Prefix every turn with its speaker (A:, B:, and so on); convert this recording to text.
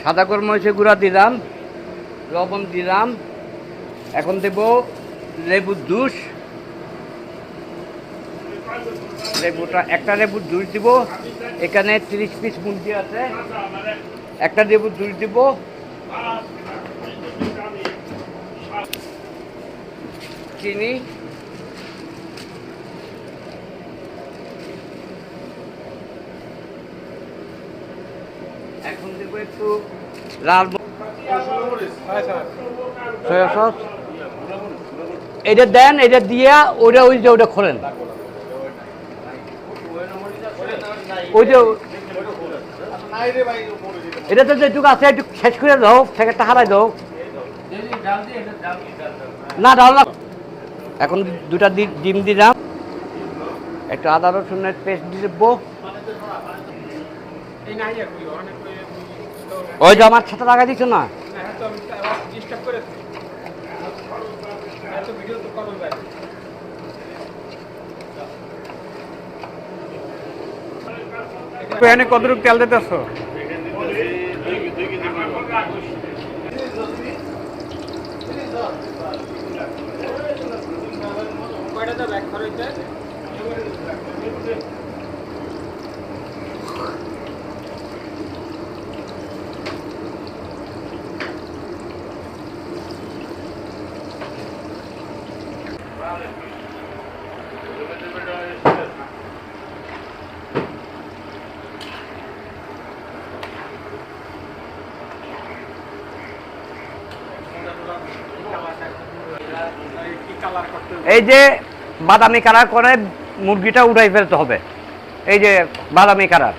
A: সাদা গোলমরিচের গুঁড়া দিলাম, লবণ দিলাম। এখন দেব লেবুর জুস। একটা লেবুর জুস দিব। এখানে 30 পিস মুরগি আছে, একটা লেবুর জুস দিব। চিনি, এখন দেবো একটু লাল সয়া সস। এটা দেন, এটা দিয়া ওটা ওই যে ওটা খোলেন, ওই যে এটাতে যেটুকু আছে একটু শেষ করে দাও, প্যাকেটটা হারাই দাও। না ডাল না। এখন দুটা ডিম দিলাম, একটু আদা রসুনের পেস্ট দিয়ে দেবো। ওই যে আমার ছাতা লাগাই দিচ্ছ না,
B: কতটুকু তেল দিতেছ?
A: এই যে বাদামি কালার করে মুরগিটা উঠাই ফেলতে হবে, এই যে বাদামি কালার।